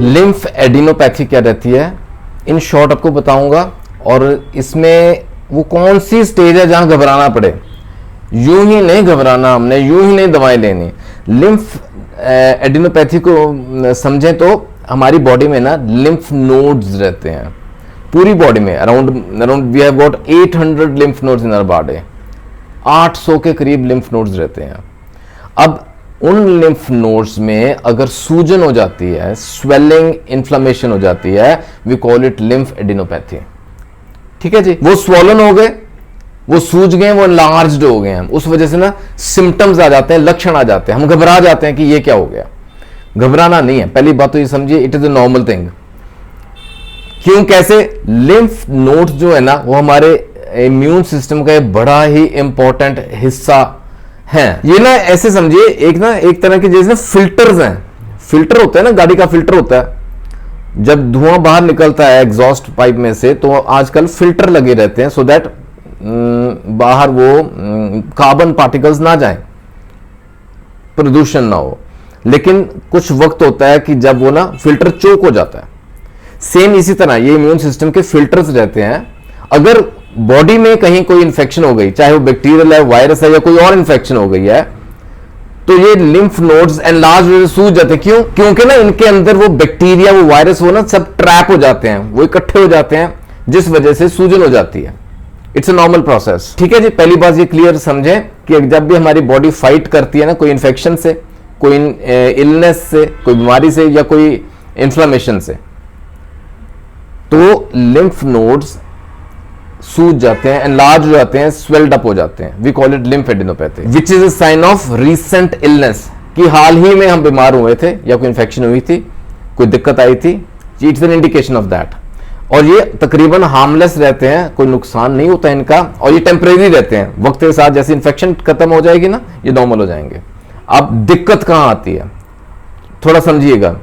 Lymph adenopathy क्या रहती है, इन शॉर्ट आपको बताऊंगा, और इसमें वो कौन सी स्टेज है जहां घबराना पड़े। यूं ही नहीं घबराना, हमने यूं ही नहीं दवाई लेनी। लिम्फ एडिनोपैथी को समझें तो हमारी बॉडी में ना लिम्फ नोड्स रहते हैं, पूरी बॉडी में around we have got 800 lymph nodes in our body. 800 के करीब लिम्फ नोड्स रहते हैं। अब उन लिम्फ नोड्स में अगर सूजन हो जाती है, स्वेलिंग, इन्फ्लेमेशन हो जाती है, we call it lymphadenopathy. ठीक है जी, वो स्वॉलन हो गए, वो सूज गए, वो लार्ज्ड हो गए हैं, उस वजह से ना सिम्टम्स आ जाते हैं, लक्षण आ जाते हैं, हम घबरा जाते हैं कि ये क्या हो गया। घबराना नहीं है, पहली बात तो ये समझिए, it is a normal thing. क्यों, कैसे? लिम्फ नोड्स जो है ना वो हमारे इम्यून सिस्टम का एक बड़ा ही इंपॉर्टेंट हिस्सा हैं। ये ना ऐसे समझिए, एक तरह के जैसे फिल्टर्स हैं। फिल्टर होता है ना, गाड़ी का फिल्टर होता है, जब धुआं बाहर निकलता है एग्जॉस्ट पाइप में से, तो आजकल फिल्टर लगे रहते हैं सो दैट बाहर वो कार्बन पार्टिकल्स ना जाएं, प्रदूषण ना हो। लेकिन कुछ वक्त होता है कि जब वो ना फिल्टर चोक हो जाता है। सेम इसी तरह ये इम्यून सिस्टम के फिल्टर्स रहते हैं। अगर बॉडी में कहीं कोई इंफेक्शन हो गई, चाहे वो बैक्टीरियल है, वायरस है, या कोई और इंफेक्शन हो गई है, तो ये लिम्फ नोड्स एनलार्ज सूज जाते हैं। क्यों? क्योंकि ना इनके अंदर वो बैक्टीरिया, वो वायरस, वो ना सब ट्रैप हो जाते हैं, वो इकट्ठे हो जाते हैं, जिस वजह से सूजन हो जाती है। It's a normal process. ठीक है जी, पहली बात ये क्लियर समझें कि जब भी हमारी बॉडी फाइट करती है ना कोई इंफेक्शन से, कोई इलनेस से, कोई बीमारी से, या कोई इन्फ्लेमेशन से, तो लिम्फ नोड्स सूज जाते हैं, एनलार्ज हो जाते हैं, स्वेल्ड अप हो जाते हैं। We call it lymphadenopathy, which is a sign of recent illness, कि हाल ही में हम बीमार हुए थे या कोई इंफेक्शन हुई थी, कोई दिक्कत आई थी। It's an indication of that. और ये तकरीबन हार्मलेस रहते हैं, कोई नुकसान नहीं होता इनका, और ये टेम्परेरी रहते हैं। वक्त के साथ जैसे इन्फेक्शन खत्म हो जाएगी ना, ये नॉर्मल हो जाएंगे। अब दिक्कत कहां आती है, थोड़ा समझिएगा।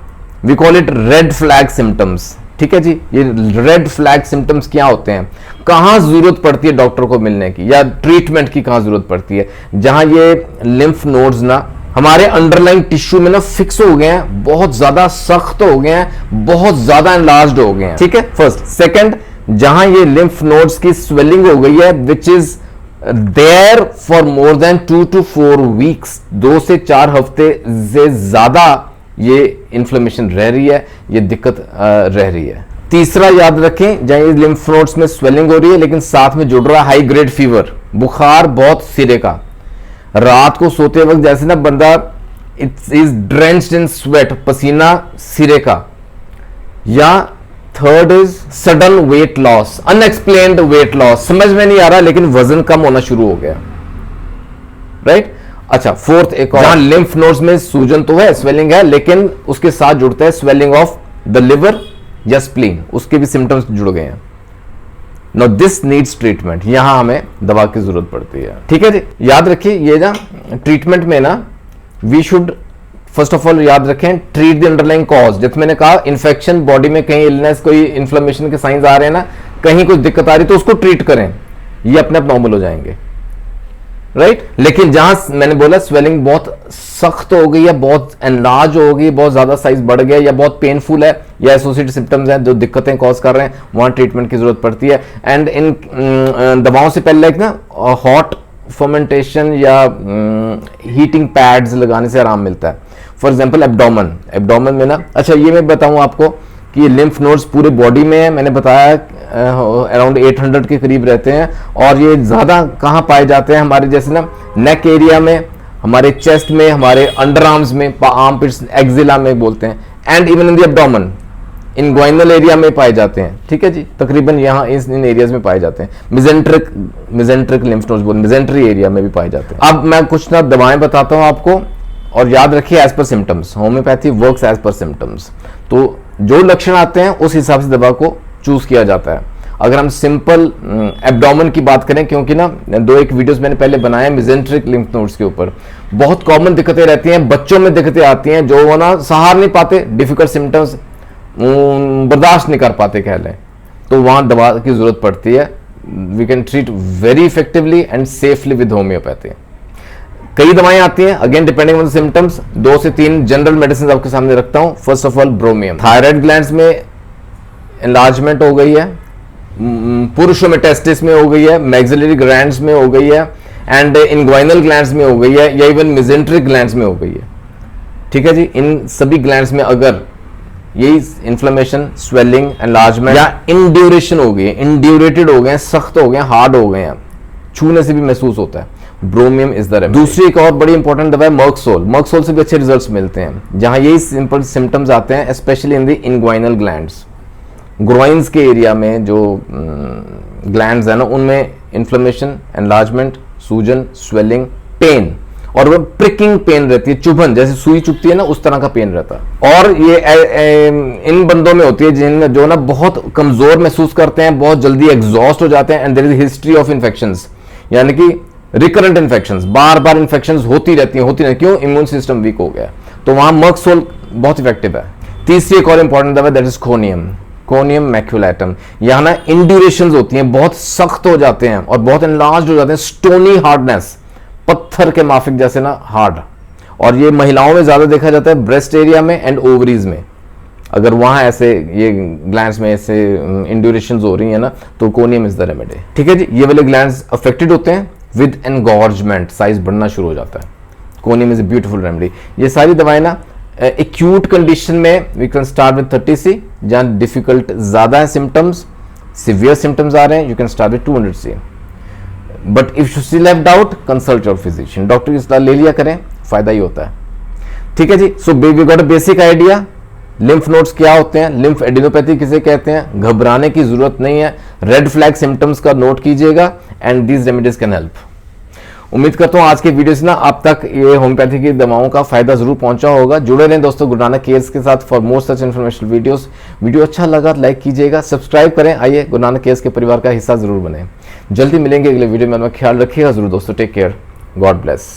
We call it red flag symptoms. ठीक है जी, ये रेड फ्लैग सिम्टम्स क्या होते हैं, कहां जरूरत पड़ती है डॉक्टर को मिलने की या ट्रीटमेंट की कहां जरूरत पड़ती है? जहां ये लिम्फ नोड्स ना हमारे अंडरलाइन टिश्यू में ना फिक्स हो गए हैं, बहुत ज्यादा सख्त हो गए हैं, बहुत ज्यादा एनलार्ज्ड हो गए हैं। ठीक है, फर्स्ट। सेकंड, जहां ये लिम्फ नोड्स की स्वेलिंग हो गई है which is there for more than 2 to 4 weeks, 2 से 4 हफ्ते से ज्यादा ये इन्फ्लेमेशन रह रही है, ये दिक्कत रह रही है। तीसरा याद रखें, जहां ये लिम्फ नोड्स में स्वेलिंग हो रही है लेकिन साथ में जुड़ रहा है हाई ग्रेड फीवर, बुखार बहुत सिरे का, रात को सोते वक्त जैसे ना बंदा it is drenched in sweat, पसीना सिरे का। या third is sudden weight loss, unexplained weight loss, समझ में नहीं आ रहा लेकिन वजन कम होना शुरू हो गया, राइट। अच्छा, फोर्थ एक और, जहां लिम्फ नोड्स में सूजन तो है, स्वेलिंग है, लेकिन उसके साथ जुड़ता है स्वेलिंग ऑफ द लिवर या स्प्लीन, उसके भी सिम्टम्स जुड़ गए हैं। नो दिस नीड्स ट्रीटमेंट, यहां हमें दवा की जरूरत पड़ती है। ठीक है जी, याद रखिए ये ना ट्रीटमेंट में ना we should first of all याद रखें, ट्रीट द अंडरलाइंग कॉज। जैसे मैंने कहा, इन्फेक्शन, बॉडी में कहीं इलनेस, कोई इन्फ्लेमेशन के साइंस आ रहे हैं ना, कहीं कोई दिक्कत आ रही है तो उसको ट्रीट करें, ये अपने आप नॉर्मल हो जाएंगे, राइट। लेकिन जहां मैंने बोला स्वेलिंग बहुत सख्त हो गई है, बहुत एनलार्ज हो गई, बहुत ज्यादा साइज बढ़ गया, या बहुत पेनफुल है, या एसोसिएटेड सिम्टम्स हैं जो दिक्कतें कॉज कर रहे हैं, वहां ट्रीटमेंट की जरूरत पड़ती है। एंड इन दवाओं से पहले एक ना हॉट फर्मेंटेशन या हीटिंग पैड्स लगाने से आराम मिलता है। फॉर एग्जाम्पल एब्डोमेन में ना, अच्छा ये मैं बताऊं आपको कि ये लिम्फ नोड्स पूरे बॉडी में है, मैंने बताया अराउंड 800 के करीब रहते हैं। और ये ज्यादा कहाँ पाए जाते हैं, हमारे जैसे ना नेक एरिया में, हमारे चेस्ट में, हमारे अंडर आर्म्स में, आर्म पिट्स, एक्जिला में बोलते हैं, and even in the abdomen, inguinal area में पाए जाते हैं। ठीक है जी, तकरीबन यहाँ इन एरियाज में पाए जाते हैं। मिजेंट्रिक लिम्फ नोड्स बोलते हैं, मिजेंट्री एरिया में भी पाए जाते हैं। अब मैं कुछ ना दवाएं बताता हूं आपको, और याद रखिए as per symptoms, homeopathy works as per symptoms. तो जो लक्षण आते हैं उस हिसाब से दवा को चूज किया जाता है। अगर हम सिंपल एब्डोमेन की बात करें, क्योंकि ना 2-1 वीडियोस मैंने पहले बनाए मिजेंट्रिक लिम्फ नोड्स के ऊपर, बहुत कॉमन दिक्कतें रहती हैं, बच्चों में दिक्कतें आती हैं जो वो ना सहार नहीं पाते, डिफिकल्ट सिम्टम्स बर्दाश्त नहीं कर पाते कह लें, तो वहां दवा की जरूरत पड़ती है। We can treat very effectively and safely with homeopathy. कई दवाएं आती हैं, again depending on the symptoms. 2 से 3 जनरल मेडिसिन आपके सामने रखता हूं। First of all bromium, thyroid glands में एनलार्जमेंट हो गई है, पुरुषों में टेस्टिस में हो गई है, मैक्सिलरी ग्लैंड्स में हो गई है, एंड इंग्वाइनल ग्लैंड्स में हो गई है, या इवन मेजेंट्रिक ग्लैंड्स में हो गई है। ठीक है जी, इन सभी ग्लैंड्स में अगर यही इन्फ्लेमेशन, स्वेलिंग, एनलार्जमेंट या इंड्यूरेशन हो गई है, इंड्यूरेटेड हो गए, सख्त हो गए, हार्ड हो गए हैं, छूने से भी महसूस होता है, ब्रोमियम इज द रेमेडी। दूसरी एक और बड़ी इंपॉर्टेंट दवा है मर्कसोल। मर्कसोल से भी अच्छे रिजल्ट्स मिलते हैं जहां यही सिंपल सिम्टम्स आते हैं, specially in the inguinal glands. Groins के एरिया में जो ग्लैंड्स है ना, उनमें इन्फ्लेमेशन, एनलार्जमेंट, सूजन, स्वेलिंग, पेन, और वो प्रिकिंग पेन रहती है, चुभन, जैसे सुई चुभती है ना, उस तरह का पेन रहता है। और ये इन बंदों में होती है जिनमें जो ना बहुत कमजोर महसूस करते हैं, बहुत जल्दी एग्जॉस्ट हो जाते हैं, and there is history of infections, यानी कि रिकरेंट इन्फेक्शंस, बार बार इन्फेक्शंस होती रहती हैं। क्यों? इम्यून सिस्टम वीक हो गया। तो वहां मर्कसोल बहुत इफेक्टिव है। तीसरी एक और इंपॉर्टेंट दवा दैट इज कोनियम, कोनियम मैक्युलेटम। यहां ना इंड्यूरेशंस होती हैं, बहुत सख्त हो जाते हैं और बहुत एनलार्ज्ड हो जाते हैं, स्टोनी हार्डनेस, पत्थर के माफिक जैसे ना हार्ड। और ये महिलाओं में ज्यादा देखा जाता है, ब्रेस्ट एरिया में एंड ओवरीज में। अगर वहां ऐसे ये ग्लैंड्स में ऐसे इंड्यूरेशंस हो रही है ना, तो कोनियम इज द रेमेडी। ठीक है जी, ये वाले ग्लैंड्स अफेक्टेड होते हैं विद एनगॉर्जमेंट, साइज बढ़ना शुरू हो जाता है। Conium is a beautiful remedy. ये सारी दवाएं ना एक्यूट कंडीशन में we can start with 30C, जहां डिफिकल्ट ज्यादा है सिम्टम्स, सिवियर सिम्टम्स आ रहे हैं, you can start with 200C। But if you still have doubt, consult your physician, doctor की सलाह ले लिया करें, फायदा ही होता है। ठीक है जी, so we got a basic idea lymph nodes क्या होते हैं, लिम्फ एडिनोपैथी किसे कहते हैं, घबराने की जरूरत नहीं है, रेड फ्लैग सिम्टम्स का नोट कीजिएगा, and these remedies can help. उम्मीद करता हूं आज के वीडियो से ना आप तक ये होम्योपैथी की दवाओं का फायदा जरूर पहुंचा होगा। जुड़े रहें दोस्तों गुरु नानक केयर्स के साथ for more such informational videos. Video अच्छा लगा लाइक कीजिएगा, सब्सक्राइब करें, आइए गुरु नानक केयर्स के परिवार का हिस्सा जरूर बने। जल्दी मिलेंगे अगले वीडियो में, ख्याल रखिएगा जरूर दोस्तों, टेक केयर, गॉड ब्लेस।